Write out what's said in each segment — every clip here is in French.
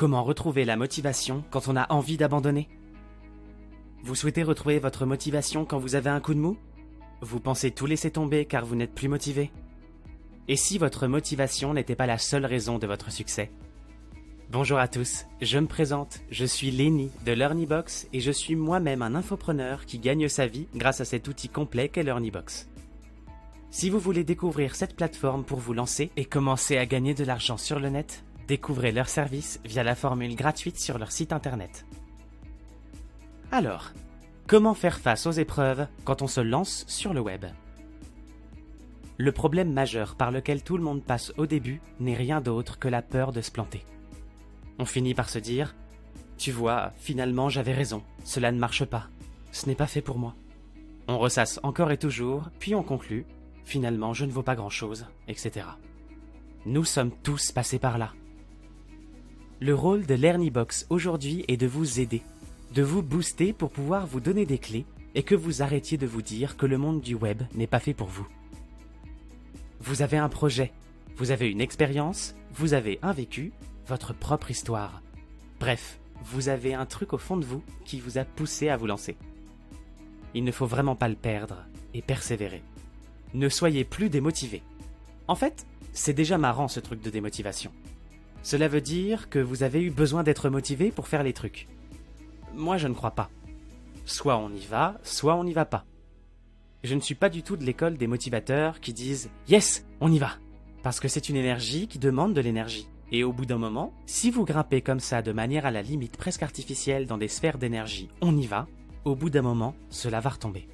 Comment retrouver la motivation quand on a envie d'abandonner? Vous souhaitez retrouver votre motivation quand vous avez un coup de mou? Vous pensez tout laisser tomber car vous n'êtes plus motivé? Et si votre motivation n'était pas la seule raison de votre succès? Bonjour à tous, je me présente, je suis Lenny de LearnyBox et je suis moi-même un infopreneur qui gagne sa vie grâce à cet outil complet qu'est LearnyBox. Si vous voulez découvrir cette plateforme pour vous lancer et commencer à gagner de l'argent sur le net, découvrez leur service via la formule gratuite sur leur site internet. Alors, comment faire face aux épreuves quand on se lance sur le web? Le problème majeur par lequel tout le monde passe au début n'est rien d'autre que la peur de se planter. On finit par se dire « Tu vois, finalement j'avais raison, cela ne marche pas, ce n'est pas fait pour moi ». On ressasse encore et toujours, puis on conclut « Finalement je ne vaux pas grand-chose, etc. » Nous sommes tous passés par là. Le rôle de LearnyBox aujourd'hui est de vous aider, de vous booster pour pouvoir vous donner des clés et que vous arrêtiez de vous dire que le monde du web n'est pas fait pour vous. Vous avez un projet, vous avez une expérience, vous avez un vécu, votre propre histoire. Bref, vous avez un truc au fond de vous qui vous a poussé à vous lancer. Il ne faut vraiment pas le perdre et persévérer. Ne soyez plus démotivé. En fait, c'est déjà marrant ce truc de démotivation. Cela veut dire que vous avez eu besoin d'être motivé pour faire les trucs. Moi, je ne crois pas. Soit on y va, soit on n'y va pas. Je ne suis pas du tout de l'école des motivateurs qui disent « Yes, on y va !» parce que c'est une énergie qui demande de l'énergie. Et au bout d'un moment, si vous grimpez comme ça de manière à la limite presque artificielle dans des sphères d'énergie, on y va, au bout d'un moment, cela va retomber.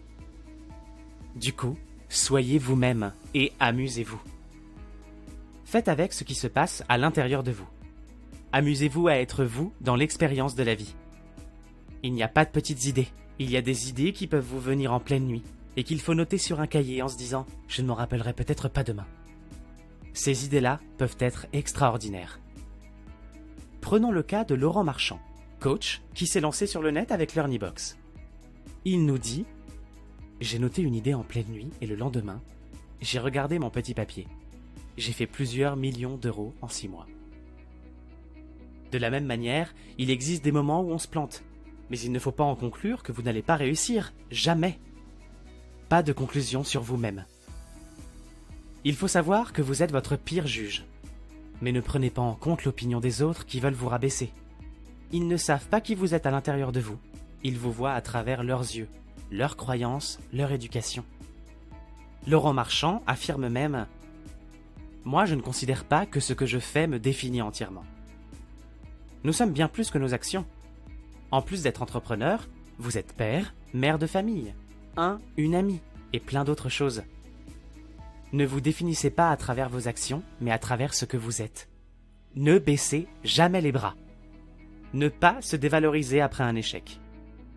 Du coup, soyez vous-même et amusez-vous. Faites avec ce qui se passe à l'intérieur de vous. Amusez-vous à être vous dans l'expérience de la vie. Il n'y a pas de petites idées, il y a des idées qui peuvent vous venir en pleine nuit et qu'il faut noter sur un cahier en se disant « Je ne m'en rappellerai peut-être pas demain ». Ces idées-là peuvent être extraordinaires. Prenons le cas de Laurent Marchand, coach qui s'est lancé sur le net avec LearnyBox. Il nous dit « J'ai noté une idée en pleine nuit et le lendemain, j'ai regardé mon petit papier. J'ai fait plusieurs millions d'euros en 6 mois. » De la même manière, il existe des moments où on se plante, mais il ne faut pas en conclure que vous n'allez pas réussir, jamais. Pas de conclusion sur vous-même. Il faut savoir que vous êtes votre pire juge. Mais ne prenez pas en compte l'opinion des autres qui veulent vous rabaisser. Ils ne savent pas qui vous êtes à l'intérieur de vous. Ils vous voient à travers leurs yeux, leurs croyances, leur éducation. Laurent Marchand affirme même « Moi, je ne considère pas que ce que je fais me définit entièrement. » Nous sommes bien plus que nos actions. En plus d'être entrepreneur, vous êtes père, mère de famille, une amie et plein d'autres choses. Ne vous définissez pas à travers vos actions, mais à travers ce que vous êtes. Ne baissez jamais les bras. Ne pas se dévaloriser après un échec.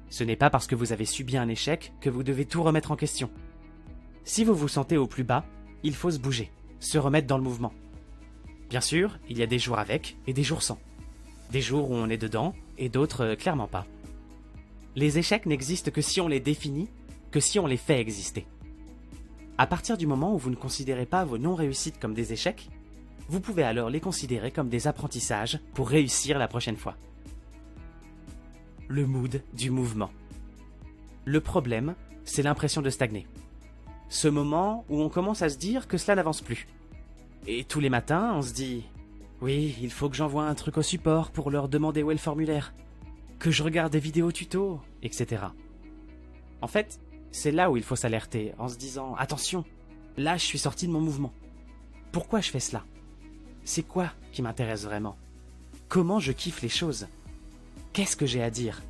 Ce n'est pas parce que vous avez subi un échec que vous devez tout remettre en question. Si vous vous sentez au plus bas, il faut se bouger, se remettre dans le mouvement. Bien sûr, il y a des jours avec et des jours sans. Des jours où on est dedans et d'autres clairement pas. Les échecs n'existent que si on les définit, que si on les fait exister. À partir du moment où vous ne considérez pas vos non-réussites comme des échecs, vous pouvez alors les considérer comme des apprentissages pour réussir la prochaine fois. Le mood du mouvement. Le problème, c'est l'impression de stagner. Ce moment où on commence à se dire que cela n'avance plus. Et tous les matins, on se dit « Oui, il faut que j'envoie un truc au support pour leur demander où est le formulaire, que je regarde des vidéos tutos, etc. » En fait, c'est là où il faut s'alerter, en se disant « Attention, là je suis sorti de mon mouvement. Pourquoi je fais cela? C'est quoi qui m'intéresse vraiment? Comment je kiffe les choses? Qu'est-ce que j'ai à dire?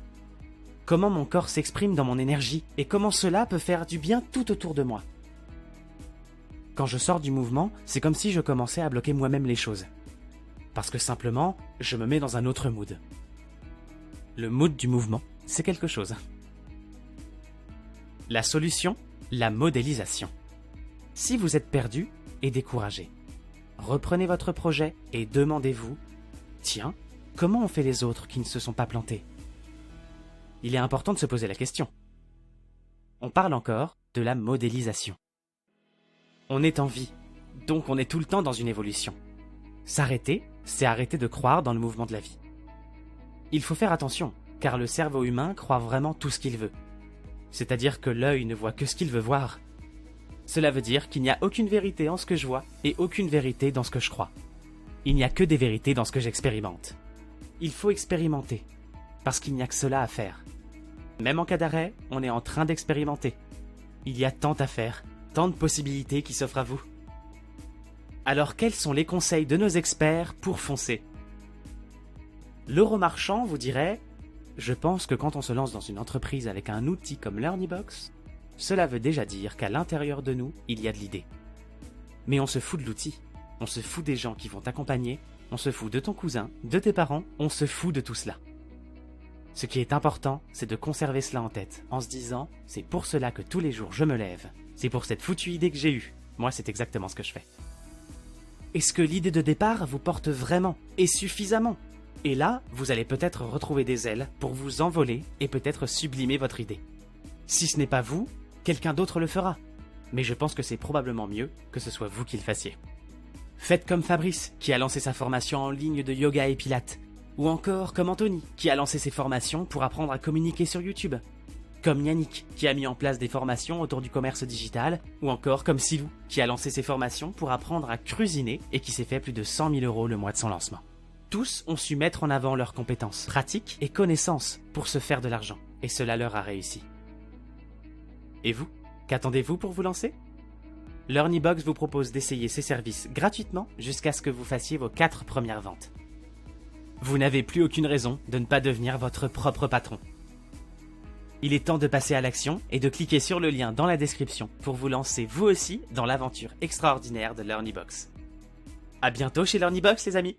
Comment mon corps s'exprime dans mon énergie et comment cela peut faire du bien tout autour de moi? » Quand je sors du mouvement, c'est comme si je commençais à bloquer moi-même les choses. Parce que simplement, je me mets dans un autre mood. Le mood du mouvement, c'est quelque chose. La solution, la modélisation. Si vous êtes perdu et découragé, reprenez votre projet et demandez-vous « Tiens, comment ont fait les autres qui ne se sont pas plantés ?» Il est important de se poser la question. On parle encore de la modélisation. On est en vie, donc on est tout le temps dans une évolution. S'arrêter, c'est arrêter de croire dans le mouvement de la vie. Il faut faire attention, car le cerveau humain croit vraiment tout ce qu'il veut. C'est-à-dire que l'œil ne voit que ce qu'il veut voir. Cela veut dire qu'il n'y a aucune vérité en ce que je vois et aucune vérité dans ce que je crois. Il n'y a que des vérités dans ce que j'expérimente. Il faut expérimenter, parce qu'il n'y a que cela à faire. Même en cas d'arrêt, on est en train d'expérimenter. Il y a tant à faire, tant de possibilités qui s'offrent à vous. Alors quels sont les conseils de nos experts pour foncer? L'Euromarchand vous dirait: je pense que quand on se lance dans une entreprise avec un outil comme LearnyBox, cela veut déjà dire qu'à l'intérieur de nous, il y a de l'idée. Mais on se fout de l'outil, on se fout des gens qui vont t'accompagner, on se fout de ton cousin, de tes parents, on se fout de tout cela. Ce qui est important, c'est de conserver cela en tête, en se disant: c'est pour cela que tous les jours je me lève, c'est pour cette foutue idée que j'ai eue. Moi, c'est exactement ce que je fais. Est-ce que l'idée de départ vous porte vraiment et suffisamment? Et là, vous allez peut-être retrouver des ailes pour vous envoler et peut-être sublimer votre idée. Si ce n'est pas vous, quelqu'un d'autre le fera. Mais je pense que c'est probablement mieux que ce soit vous qui le fassiez. Faites comme Fabrice, qui a lancé sa formation en ligne de yoga et pilates. Ou encore comme Anthony, qui a lancé ses formations pour apprendre à communiquer sur YouTube. Comme Yannick, qui a mis en place des formations autour du commerce digital. Ou encore comme Silou, qui a lancé ses formations pour apprendre à cuisiner et qui s'est fait plus de 100 000 € le mois de son lancement. Tous ont su mettre en avant leurs compétences, pratiques et connaissances pour se faire de l'argent. Et cela leur a réussi. Et vous, qu'attendez-vous pour vous lancer? LearnyBox vous propose d'essayer ses services gratuitement jusqu'à ce que vous fassiez vos 4 premières ventes. Vous n'avez plus aucune raison de ne pas devenir votre propre patron. Il est temps de passer à l'action et de cliquer sur le lien dans la description pour vous lancer vous aussi dans l'aventure extraordinaire de LearnyBox. À bientôt chez LearnyBox les amis!